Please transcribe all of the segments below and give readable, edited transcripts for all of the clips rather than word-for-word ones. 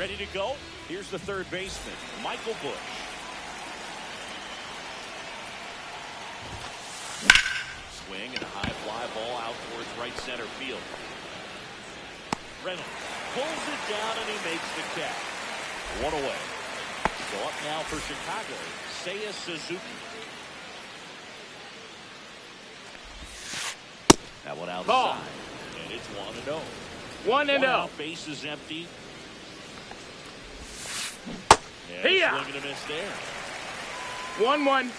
Ready to go? Here's the third baseman, Michael Bush. Swing and a high fly ball out towards right center field. Reynolds pulls it down and he makes the catch. One away. So up now for Chicago, Seiya Suzuki. That one outside. And it's 1-0. 1-0. Base is empty. Here. Swing and a miss there. 1-1.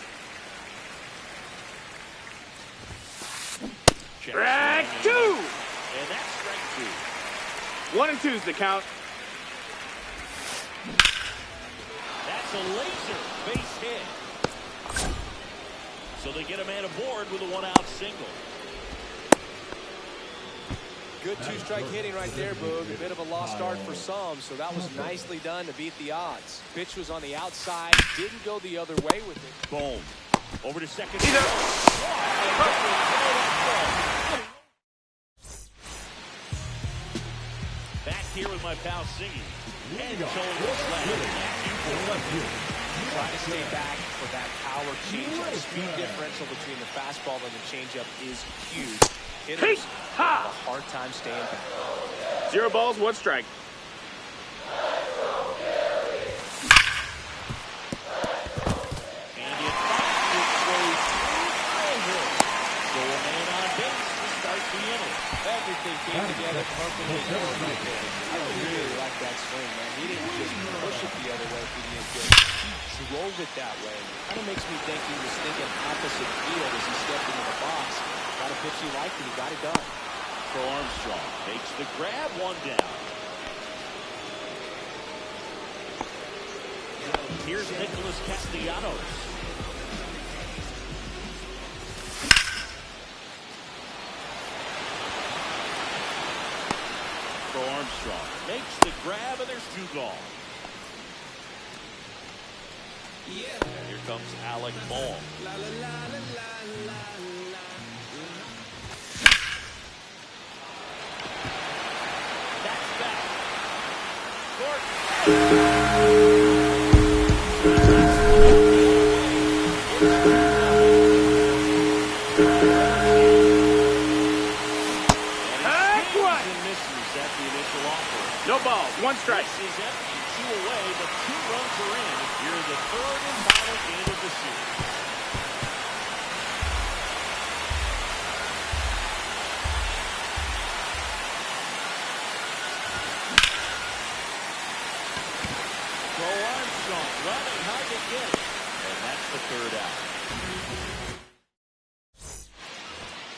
Strike two. And that's strike two. 1 and 2 is the count. That's a laser base hit. So they get a man aboard with a one-out single. Good two-strike hitting right there, Boog. A bit of a lost start for some, so that was nicely done to beat the odds. Pitch was on the outside, didn't go the other way with it. Boom. Over to second. Back here with my pal Siggy. And Try to stay back for that power change. The speed differential between the fastball and the changeup is huge. Hitters have a hard time staying back. 0 balls, 1 strike. And it goes over. So a man on base to start the inning. Everything came together perfectly right there. I really like that swing, man. He didn't just push it the other way if he didn't get it. He drove it that way. Kind of makes me think he was thinking opposite field as he stepped into the box. Got a pitch he liked and he got it done. For Armstrong, makes the grab, 1 down. Here's Nicholas Castellanos. For Armstrong, makes the grab and there's 2 gone. Here comes Alec Bohm. No balls, 1 strike. This is empty, 2 away, but 2 runs are in. Here in the third and final game of the series. So Armstrong running hard to get it. And that's the 3rd out.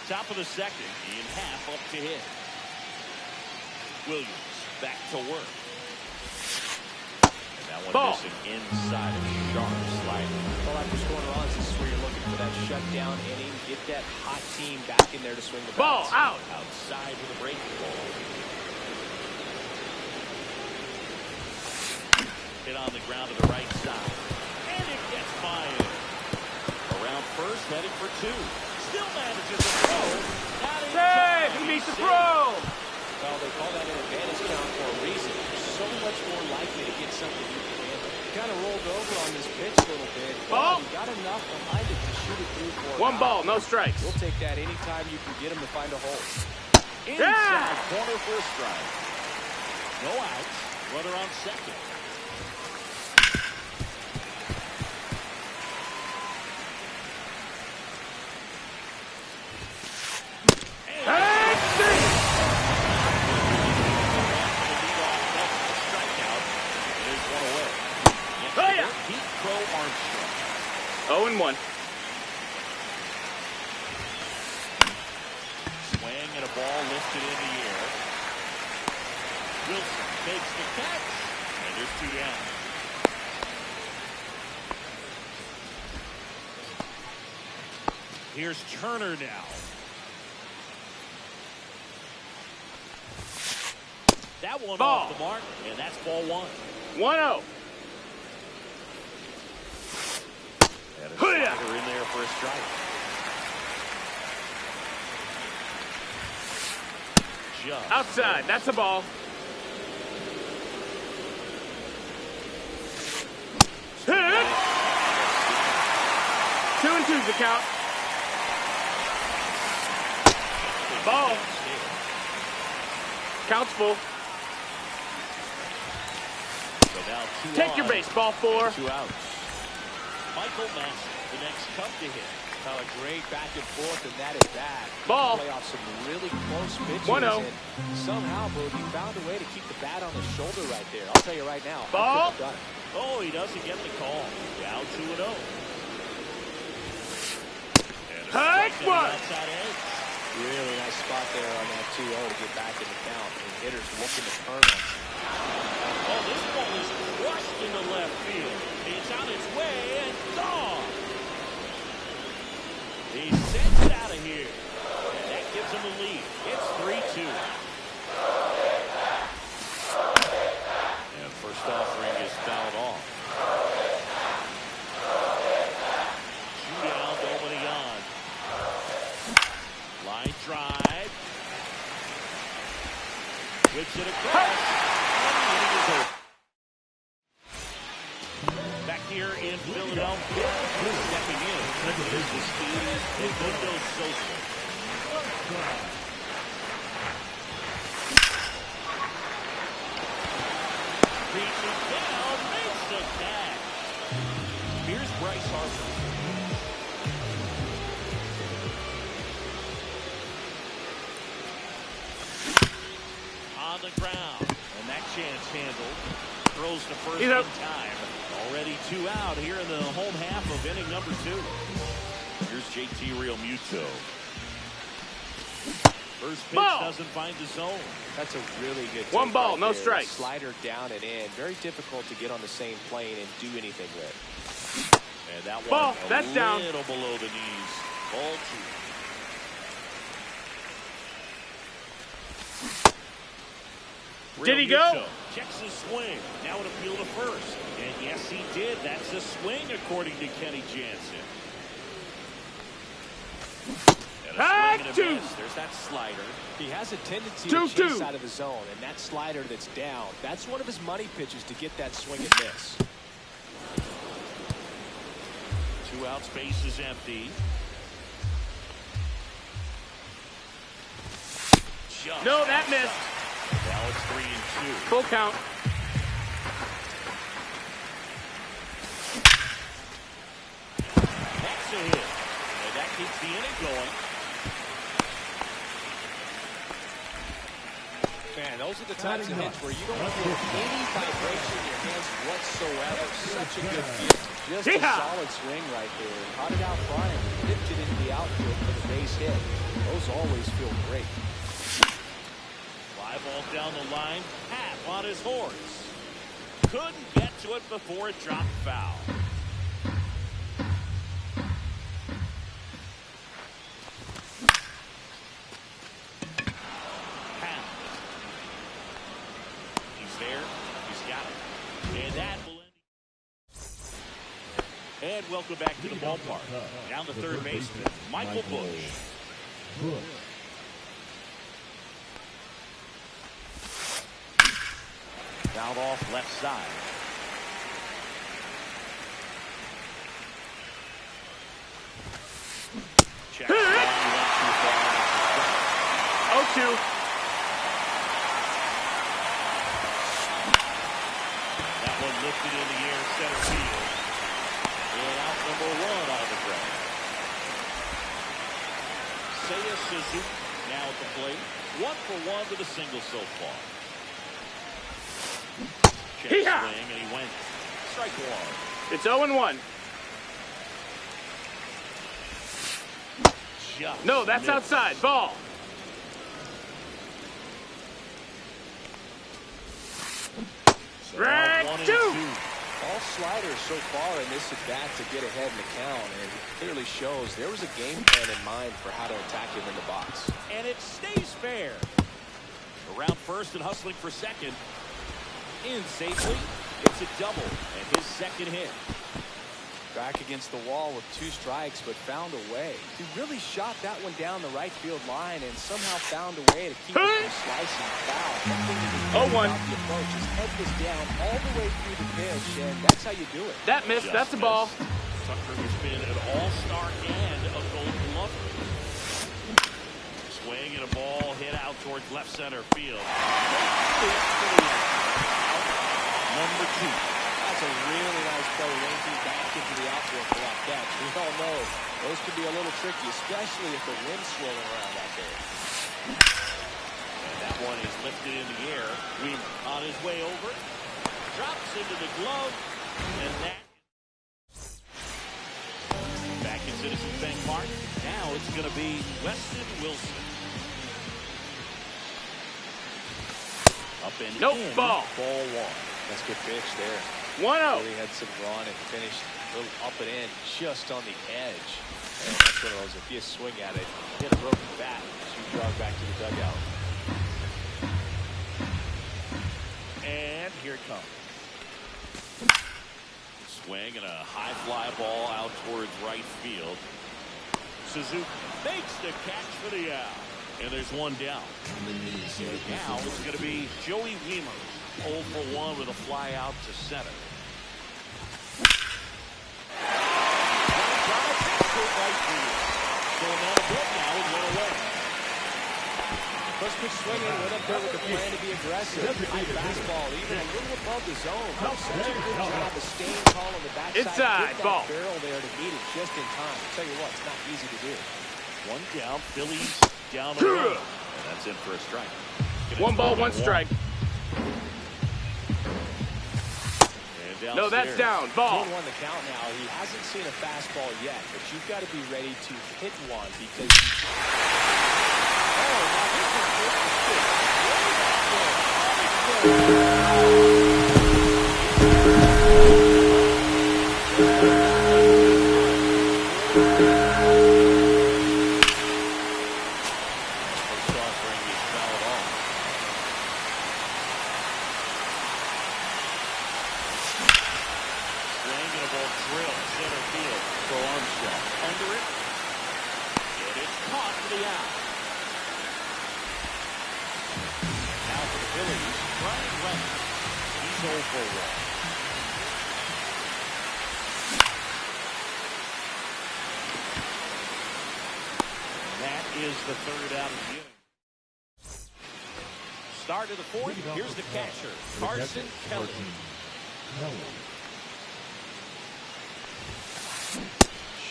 Top of the second, in half up to hit. Williams back to work. And that one missing inside of sharp slider. Well, after scoring runs, this is where you're looking for that shutdown inning. Get that hot team back in there to swing the bats. Ball out. Outside with a breaking ball. Hit on the ground to the right side. And it gets by him. Around first, heading for 2. Still manages to throw. Not in time. He beats the throw. Well, they call that an advantage count for a reason. You're so much more likely to get something you can handle. Kind of rolled over on this pitch a little bit. Ball. He got enough behind it to shoot it through for 1 ball, no strikes. We'll take that anytime you can get him to find a hole. Inside corner for a strike. No outs. Runner on second. Armstrong. 0-1. Swing and a ball lifted in the air. Wilson makes the catch. And there's 2 down. Here's Turner now. That one off the mark, and that's ball 1. 1-0. And a slider in there for a strike. Just outside, that's a ball. Change the count. Ball. Count's full. So now Take your baseball, 4. 2 outs. Michael Massey, the next cup to hit. A great back and forth, and that is that. Ball. Play off some really close pitches. 1-0. And somehow, Boo, he found a way to keep the bat on his shoulder right there. I'll tell you right now. Ball. I couldn't have done it. Oh, he doesn't get the call. Down 2-0. High one. Outside edge. Really nice spot there on that 2-0 to get back in the count. And hitters looking to turn on him. Oh, this ball is crushed into left field. It's on its way and gone. He sends it out of here. And that gives him the lead. It's 3-2. And first offering is fouled off. Shootout opening on. Line drive. Whips it across. And the inning is over. Back here in Philadelphia, stepping in is the speed and Mundo Sosa. Reaching down, makes the catch. Here's Bryce Harper. On the ground, and that chance handled. Throws to first in time. Already 2 out here in the home half of inning number 2. Here's JT Realmuto. First pitch doesn't find the zone. That's a really good 1 ball, right no there. strikes. Slider down and in. Very difficult to get on the same plane and do anything with. And that Ball, one that's down. a little below the knees. Ball 2. Did he go? Checks his swing. Now an appeal to first. And yes, he did. That's a swing, according to Kenny Jansen. And a swing and a 2. miss. There's that slider. He has a tendency 2-2. to chase out of the zone, and that slider that's down, that's one of his money pitches to get that swing and miss. 2 outs, base is empty. No, that missed. Now it's 3-2. Full count. That's a hit. And that keeps the inning going. Man, those are the types of hits where you don't feel any vibration in your hands whatsoever. Such a good hit. Just a solid swing right there. Caught it out front and dipped it into the outfield for the base hit. Those always feel great. Fly ball down the line. Pat on his horse. Couldn't get to it before it dropped foul. Pat. He's there. He's got it. And that will end. And welcome back to the ballpark. Down the third baseman, Michael Busch. Fouled off left side. Check. 0-2. That one lifted in the air, center field. And out number 1 on the ground. Seiya Suzuki now at the plate. 1 for 1 with a single so far. Check swing, and he went. Strike 1. It's 0-1. Just No, that's missed. outside. Ball. So Strike now 1 and 2. 2. All sliders so far in this at-bat to get ahead in the count, and it clearly shows there was a game plan in mind for how to attack him in the box. And it stays fair. Around first and hustling for second. In safely. It's a double and his second hit. Back against the wall with 2 strikes, but found a way. He really shot that one down the right field line and somehow found a way to keep it from slicing foul. That thing was 0-1. about the approach. His head was down all the way through the pitch, and that's how you do it. That missed. That's a ball. Tucker has been an all-star and a Gold Glover. Swing and a ball hit out towards left center field. Number 2. That's a really nice play, ranking back into the outfield for that catch. We all know those can be a little tricky, especially if the wind's swirling around out there. And that one is lifted in the air. Wheeler on his way over. Drops into the glove. And that. Back in Citizens Bank Park. Now it's going to be Weston Wilson. Up and nope, in. Ball 1. That's a good pitch there. 1-0. Really had some run and finished a little up and in, just on the edge. And that's one of those, if you swing at it, hit a broken bat as you jog back to the dugout. And here it comes. Swing and a high fly ball out towards right field. Suzuki makes the catch for the out. And there's one down. So now it's going to be Joey Wiemer. 0 for 1 with a fly out to center. Going down a bit now and went away. First pitch swinging, went up there with the plan to be aggressive. High fastball, even a little above the zone. Such a good job of staying tall on the backside. Inside, get that ball. barrel there to meet it just in time. I'll tell you what, it's not easy to do. One down, Phillies down the road. And that's in for a strike. 1 ball, 1 strike. No, that's down. Ball. 2-1 the count now. He hasn't seen a fastball yet, but you've got to be ready to hit one because is the 3rd out of the inning. Start of the 4th. Here's the catcher, Carson Kelly.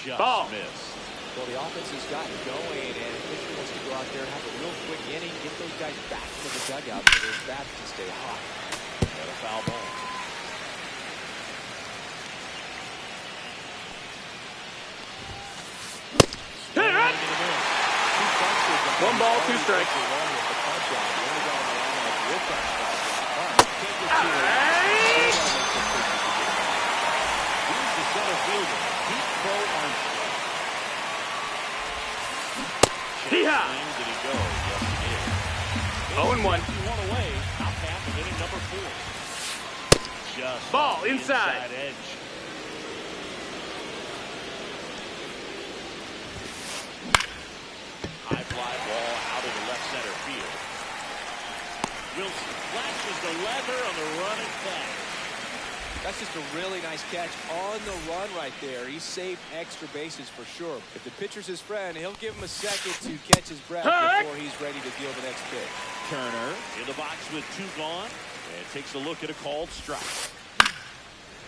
Just ball. missed. Well, the offense has gotten going, and the pitcher wants to go out there and have a real quick inning, get those guys back into the dugout so those bats can stay hot. And a foul ball. Hit it! 1 ball, 2 strikes. Hee-haw! 0-1. Away, top half of inning number 4. Just ball inside. Edge. High fly ball out of the left center field. Wilson flashes the leather on the run and catch. That's just a really nice catch on the run right there. He saved extra bases for sure. If the pitcher's his friend, he'll give him a second to catch his breath before he's ready to deal the next pitch. Turner in the box with 2 gone and takes a look at a called strike.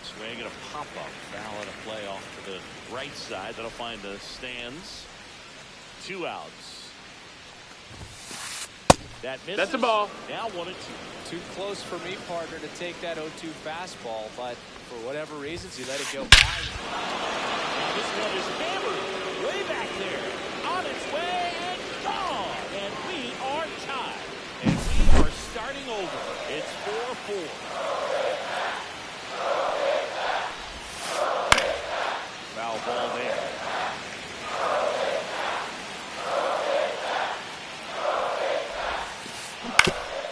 Swing and a pop-up. Foul and a play off to the right side. That'll find the stands. 2 outs. That misses. That's a ball. Now 1-2. Too close for me, partner, to take that 0-2 fastball, but for whatever reasons, he let it go by. Now this one is hammered way back there. On its way and gone. And we are tied. And we are starting over. It's 4-4. Foul ball there.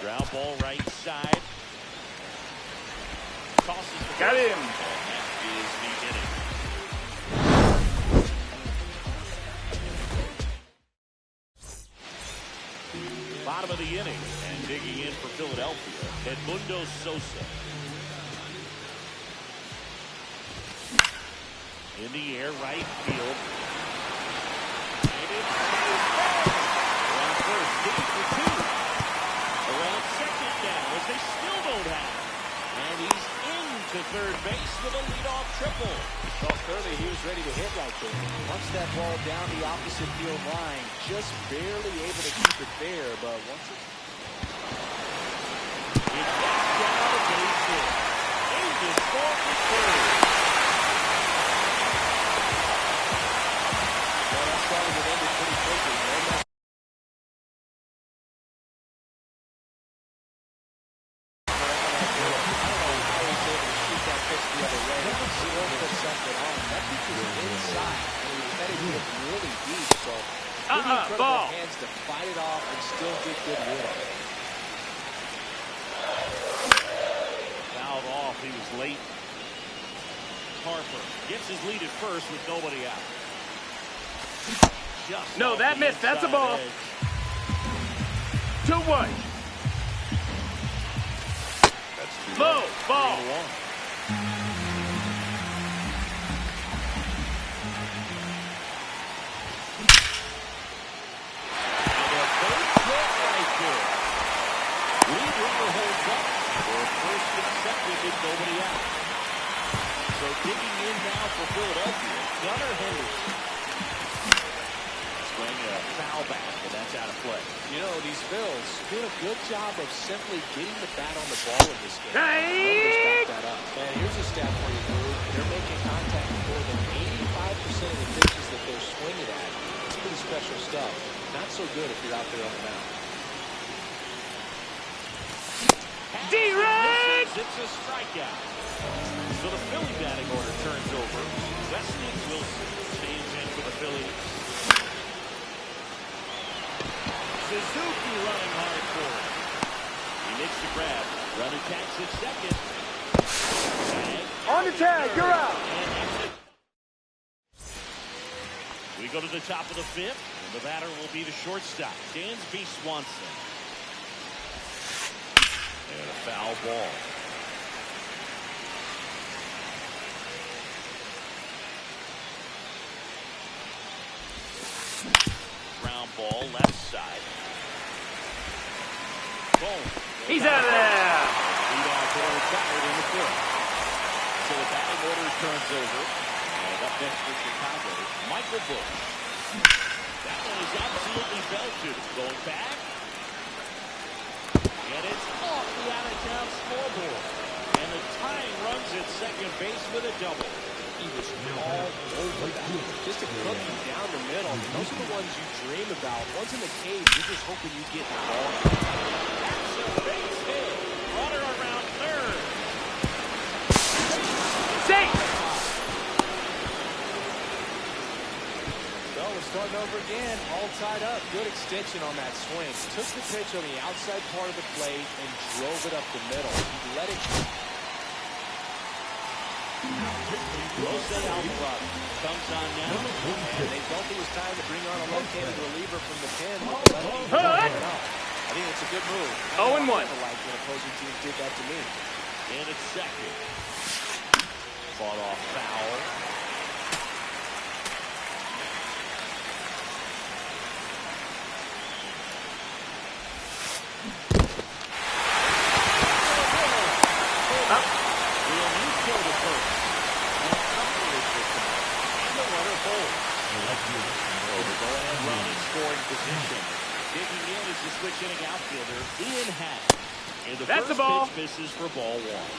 Ground ball right side. Tosses the Got him. And that is the inning. Bottom of the inning and digging in for Philadelphia, Edmundo Sosa. In the air, right field. And it's around first, digging for two. Around second now, as they still don't have it. And he's into third base with a leadoff triple. Well, clearly he was ready to hit right there. Once that ball down the opposite field line, just barely able to keep it there, but once it's... It's back down the base hit. Davis for the third. Well, that started and ended pretty quickly. Ball. Hands to fight it off and still get good rid. Fouled off. He was late. Harper gets his lead at first with nobody out. Just No, that missed. That's a ball. 2-1. That's Low ball. 3-1. Nobody out. So digging in now for Philadelphia, Gunnar Henderson. Swing a foul back, and that's out of play. You know, these Phils doing a good job of simply getting the bat on the ball in this game. Hey! Back that up. And here's a stat for you, Drew. They're making contact with more than 85% of the pitches that they're swinging at. It's pretty special stuff. Not so good if you're out there on the mound. D-Rex! It's a strikeout. So the Philly batting order turns over. Weston Wilson stays in for the Phillies. Suzuki running hard for it. He makes the grab. Runner tags at second. On the tag, you're out. We go to the top of the fifth, and the batter will be the shortstop, Dansby Swanson. And a foul ball. Ground ball, left side. Boom. He's out of there. Leadoff hitter retired in the fifth. So the batting order turns over. And up next for Chicago, Michael Busch. That one is absolutely belted. Going back. And it's off the out-of-town scoreboard. And the tying runs at second base with a double. He was all over that. Just a cookie down the middle. Those are the ones you dream about. Once in the cage, you're just hoping you get the ball. That's a base hit. Runner around third. Safe. So we're starting over again. All tied up. Good extension on that swing. Took the pitch on the outside part of the plate and drove it up the middle. He let it. Jose Alvarado comes on now. And they felt it was time to bring on a left-handed reliever from the pen. Huh? I think it's a good move. 0-1. I like when opposing teams did that to me. And it's second. Fought off foul. Digging in is the switch inning outfielder, Ian Happ. And the That's first the ball. pitch misses for ball one.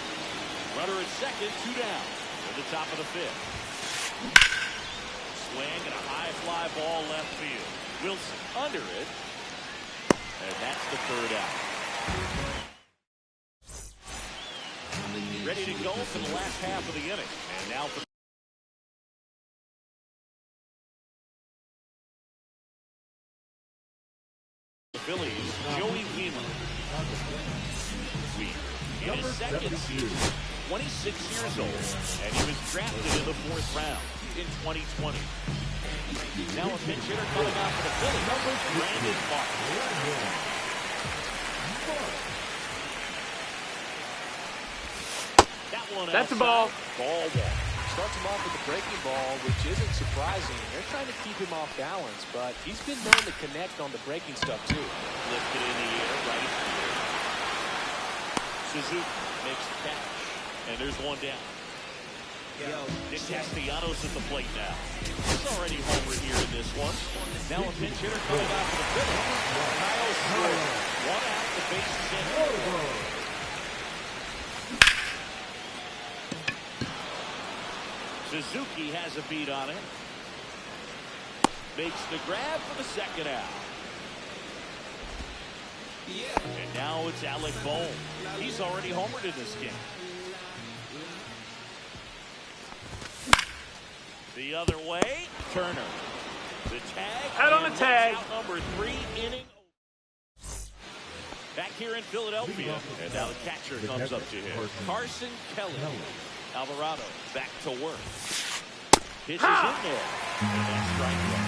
Runner at second, 2 down. At the top of the fifth. Swing and a high fly ball left field. Wilson under it. And that's the third out. Ready to go for the last half of the inning. And now for the Phillies, Joey Wheeler. In his second season, 26 years old, and he was drafted in the 4th round in 2020. Now a pinch hitter coming out for the Phillies, Brandon Martin. That one That's a outside. ball. Ball one. starts him off with the breaking ball, which isn't surprising. They're trying to keep him off balance, but he's been known to connect on the breaking stuff, too. Lifted in the air right here. Suzuki makes the catch, and there's one down. Nick Castellanos at the plate now. He's already homered here in this one. Now a pinch hitter coming out for the Phillies. Kyle Schwarber. One out, the bases in. Suzuki has a beat on it. Makes the grab for the second out. And now it's Alec Bohm. He's already homered in this game. The other way, Turner. The tag. Out on the tag. Out number 3 inning. Back here in Philadelphia. And now the catcher comes up to him. Carson Kelly. Alvarado back to work. Pitches in there. And that's strike one.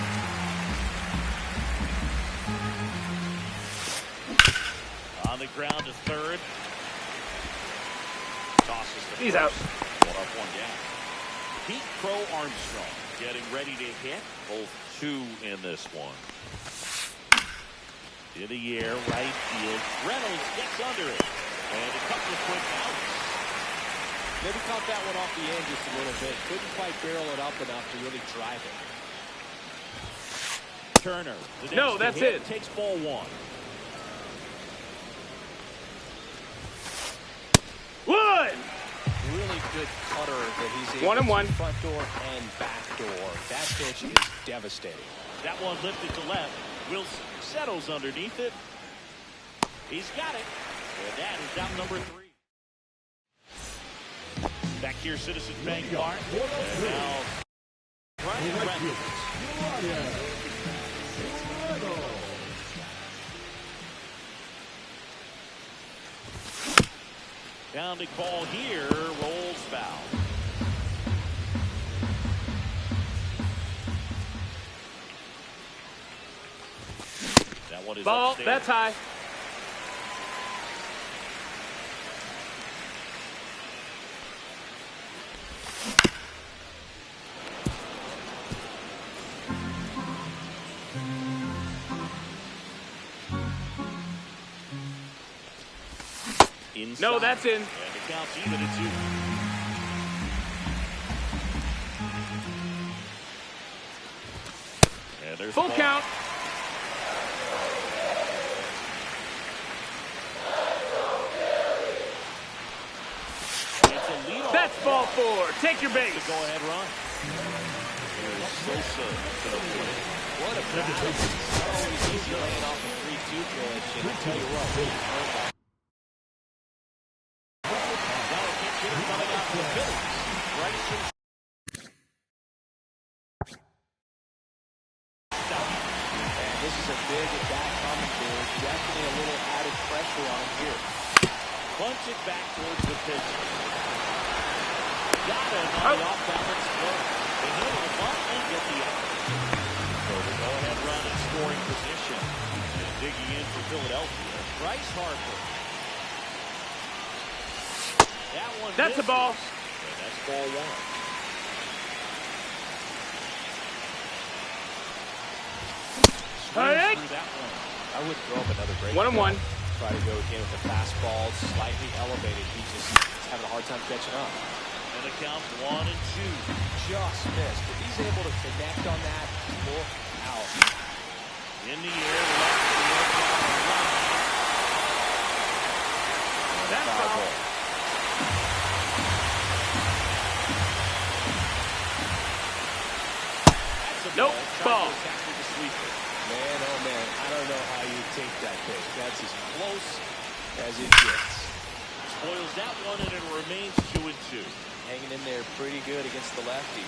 On the ground to third. Tosses the He's first. out. One up, one down. Pete Crow Armstrong getting ready to hit. Both 2 in this one. In the air, right field. Reynolds gets under it. And a couple of quick outs. Maybe caught that one off the end just a little bit. Couldn't quite barrel it up enough to really drive it. Turner. No, that's it. Takes ball 1. Wood! Really good cutter that he's able 1-1. to front door and back door. That pitch is devastating. That one lifted to left. Wilson settles underneath it. He's got it. And that is out number 3. Back here, Citizens Bank Park. And now Brian Reynolds. Down to call here, rolls foul. That one is Ball, upstairs. that's high. Inside. No, that's in. And the count's even at 2. And there's Full the ball. count. It's a leadoff. That's ball 4. Take your base. The go-ahead run. Here's Sosa to the plate. What a battle. It's not always easy laying off a 3-2 pitch. And I'll tell you what, he earned that. Now a pitch hitter coming out for the Phillies. Bryson. And this is a big at-bat coming here. Definitely a little added pressure on him here. Bunch it back towards the pitch. Got him on the off-balance throw. They handle the ball and get the out. So the go-ahead run in scoring position. And digging in for Philadelphia, Bryce Harper. That one That's a misses. ball. And that's ball 1. All right. Through that one. I would throw up another break. 1-1. Try to go again with the fastball slightly elevated. He just is having a hard time catching up. And the count 1 and 2. Just missed. If he's able to connect on that, look out. In the air, left field, down the line. That's Foul foul. ball. That's a Nope, ball. Trying to tackle the sweeper. Man, oh man, I don't know how you take that pitch. That's as close as it gets. Spoils that one, and it remains 2 and 2. Hanging in there pretty good against the lefty.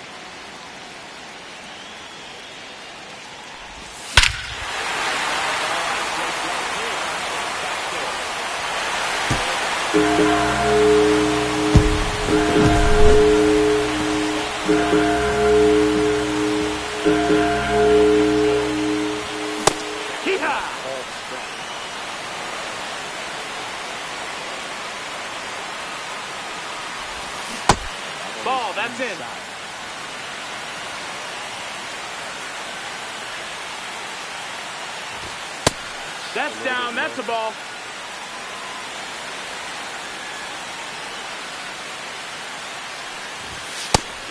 Hee-haw. Ball, that's in. that's a ball.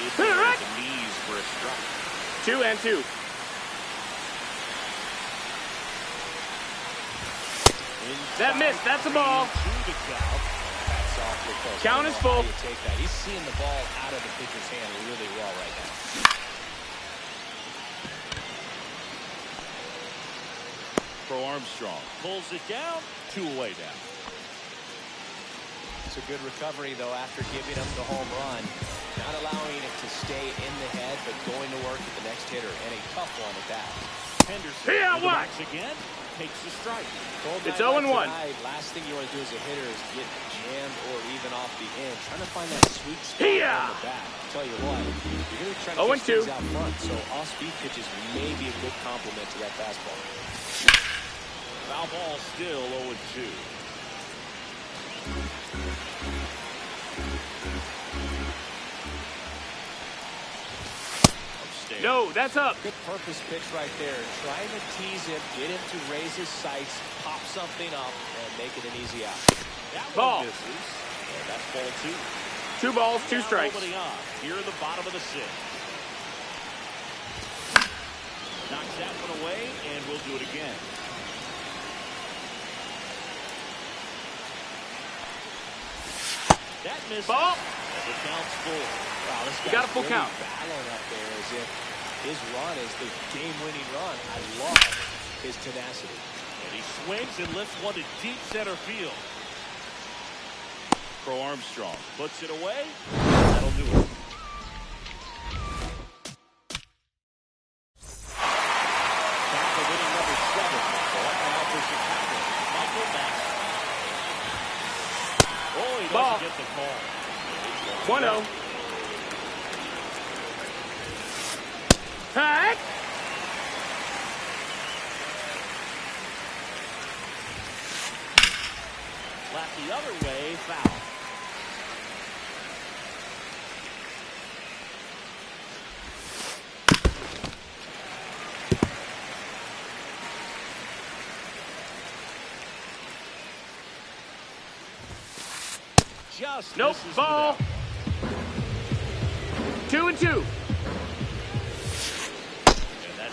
It's at the knees for a strike. 2-2. That missed. That's a ball. Count is full. Take that. He's seeing the ball out of the pitcher's hand really well right now. Pro Armstrong pulls it down. 2 away now. It's a good recovery, though, after giving up the home run. Not allowing it to stay in the head, but going to work at the next hitter. And a tough one at that. Henderson backs again. Takes the strike. It's 0-1. Last thing you want to do as a hitter is get jammed or even off the end. Trying to find that sweet spot on the bat. I'll tell you what, you're going to try to push things out front. So off-speed pitches may be a good complement to that fastball. Foul ball still 0-2. No, that's up. Good purpose pitch right there. Trying to tease him, get him to raise his sights, pop something up, and make it an easy out. That ball. Misses. And that's ball 2. 2 balls, 2 strikes. Here in the bottom of the 6th. Knocks that one away, and we'll do it again. That misses. Ball. The count's full. Wow, this You got a full really count. battling up there as if his run is the game-winning run. I love his tenacity. And he swings and lifts one to deep center field. Pro Armstrong puts it away. That'll do it. Top of inning number 7. Ball now for Chicago. Michael Max. Oh, he doesn't get the call. 1-0. Hey! Flat the other way, foul. Just nope, ball. 2-2.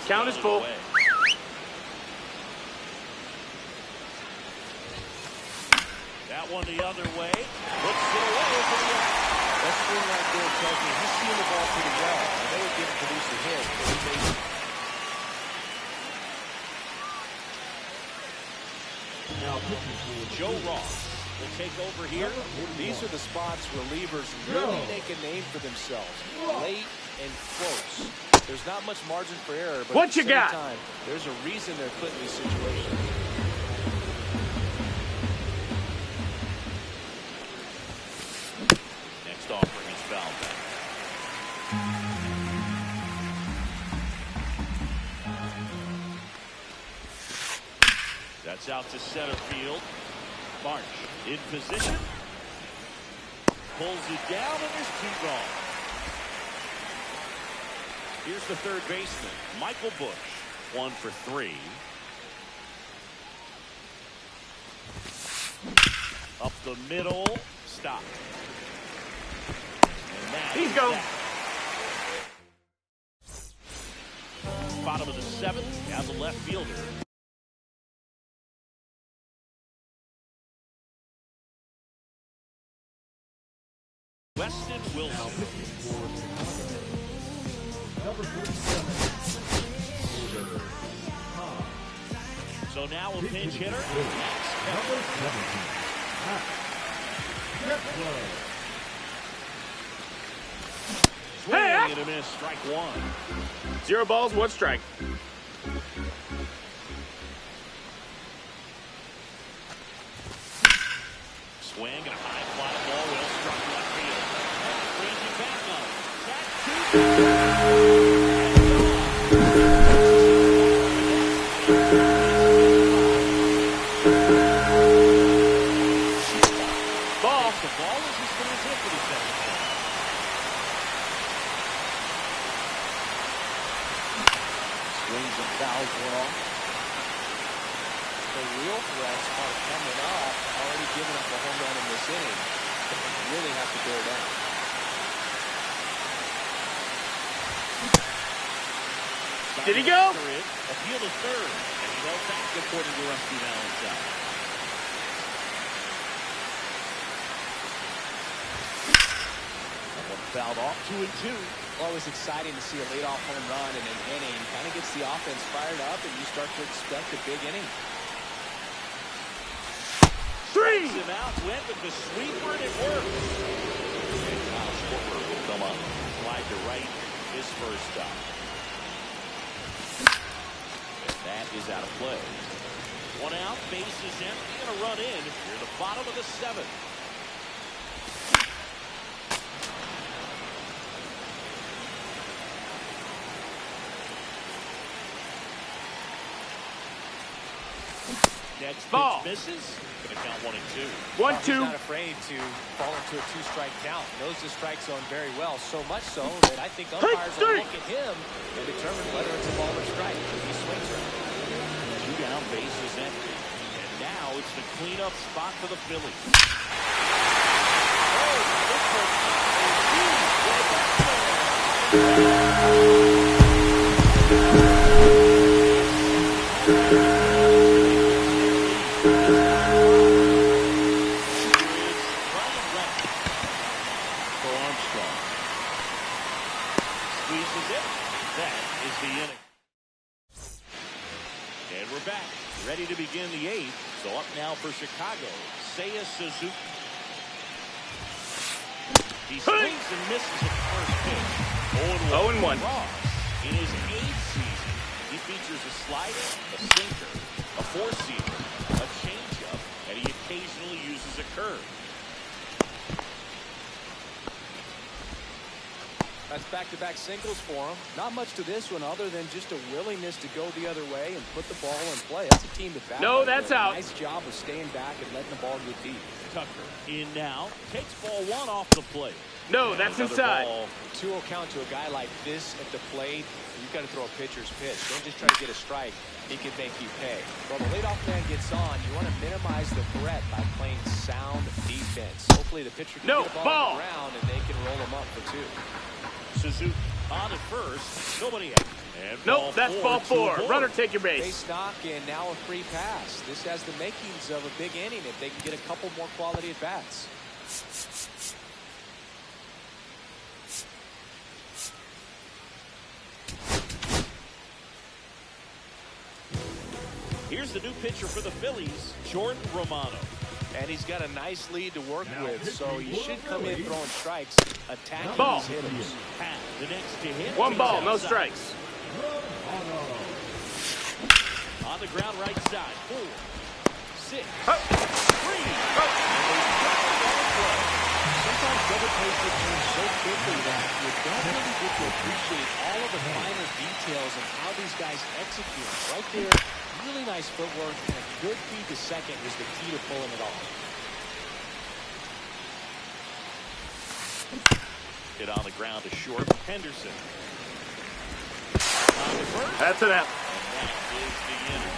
Count is full. That one the other way. Puts it away for the out. That swing right there tells me he's seeing the ball pretty well. I know it didn't produce a hit, but he made it. Joe Ross will take over here. These are the spots relievers really make a name for themselves. Late and close. There's not much margin for error, but what at the you same got? time, there's a reason they're put in these situations. Next offering is foul back. That's out to center field. March in position. Pulls it down, and there's 2 gone. Here's the third baseman, Michael Bush. 1 for 3. Up the middle. Stop. He's going. Bottom of the 7th. Now the left fielder. Weston Wilson. So now a pinch hitter. Swing and a miss. Strike 1. 0 balls, 1 strike. Swing and a high fly ball well struck left field. Brings it back up. Ball. The ball is just going to hit for the second. Swings and fouls one off. the real threats are coming up. Already giving up a home run in this inning. Really have to bear down. Did he go? Appeal to third. And he held back according to Rusty Valentine. Fouled off 2-2. Always exciting to see a leadoff home run in an inning. Kind of gets the offense fired up, and you start to expect a big inning. Strikes him out, went with the sweeper, and it works. And Kyle Schwarber will come up. Slide to right, his first stop. And that is out of play. One out, base is empty, and a run in. Near the bottom of the seventh. Next ball. Misses. Gonna count 1-2. 1-2. He's not afraid to fall into a two-strike count. Knows the strike zone very well. So much so that I think umpires will look at him and determine whether it's a ball or strike. He swings it. 2 down, base is empty. And now it's the cleanup spot for the Phillies. Oh, this was a huge way back there. Ready to begin the 8th. So up now for Chicago, Seiya Suzuki. He swings and misses at the first pitch. 0-1. In his 8th season, he features a slider, a sinker, a four-seamer, a changeup, and he occasionally uses a curve. That's back-to-back singles for him. Not much to this one other than just a willingness to go the other way and put the ball in play. That's a team to bat. No, that's out. Nice job of staying back and letting the ball get deep. Tucker in now. Takes ball 1 off the plate. No, that's inside. 2-0 count to a guy like this at the plate. You've got to throw a pitcher's pitch. Don't just try to get a strike. He can make you pay. While the leadoff man gets on, you want to minimize the threat by playing sound defense. Hopefully the pitcher can get the ball on the ground and they can roll him up for 2. Suzuki on at first. Nobody out. Nope, that's ball 4. Runner, take your base. Base knock and now a free pass. This has the makings of a big inning if they can get a couple more quality at bats. Here's the new pitcher for the Phillies, Jordan Romano. And he's got a nice lead to work with, so you should come in throwing strikes, attacking ball. these hitters. The next to hit. 1 ball, no strikes. On the ground, right side. 4, 6, 3. Sometimes double plays get turned so quickly that you don't really get to appreciate all of the finer details and how these guys execute. Right there, really nice footwork and a good feed to second is the key to pulling it off. Hit on the ground to short. Henderson. On the first. That's an out. And that is the inning.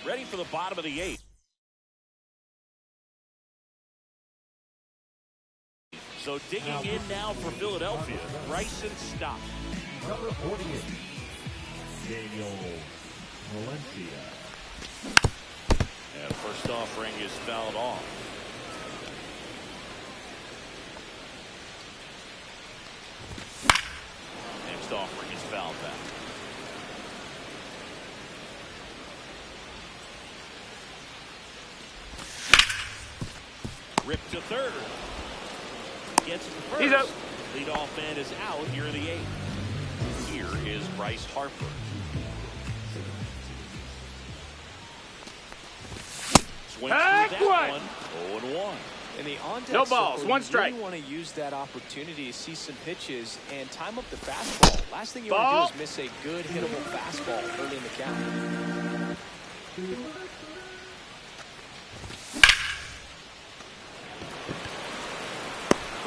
Ready for the bottom of the 8th. So digging in now for Philadelphia, Bryson Stott. Number 48, Daniel Valencia. And first offering is fouled off. Next offering is fouled back. Ripped to third. Gets to first. He's out. Leadoff man is out here in the 8th. Here is Bryce Harper. Swings Back through that one. 0-1. In the on-deck No balls, circle, 1 strike. You really want to use that opportunity to see some pitches and time up the fastball. Last thing you want to do is miss a good hittable fastball early in the count.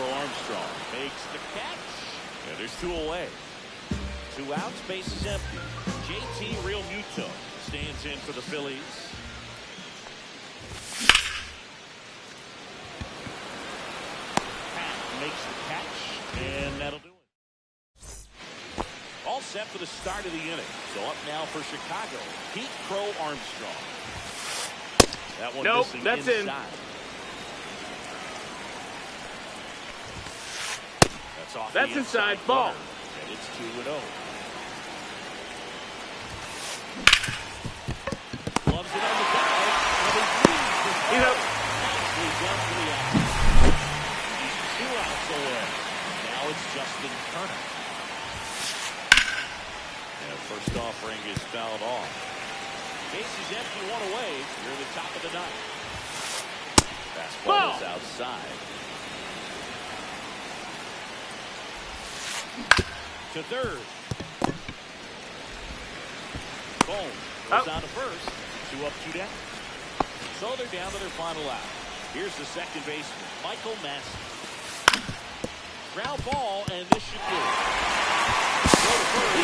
Armstrong makes the catch. And there's 2 away. 2 outs, base is empty. JT Realmuto stands in for the Phillies. Pat makes the catch, and that'll do it. All set for the start of the inning. So up now for Chicago, Pete Crow Armstrong. That one missing that's inside. in. That's off That's the inside. corner, Ball. and it's 2-0. Loves it on the dive. He's up. Nicely done for the out. He's 2 outs away. Now it's Justin Turner. And first offering is fouled off. Base is empty, 1 away. You're the top of the ninth. Fastball is outside. To third. Boom. Goes down to first. 2 up, 2 down. So they're down to their final out. Here's the second baseman, Michael Massey. Ground ball, and this should do it. Go to first.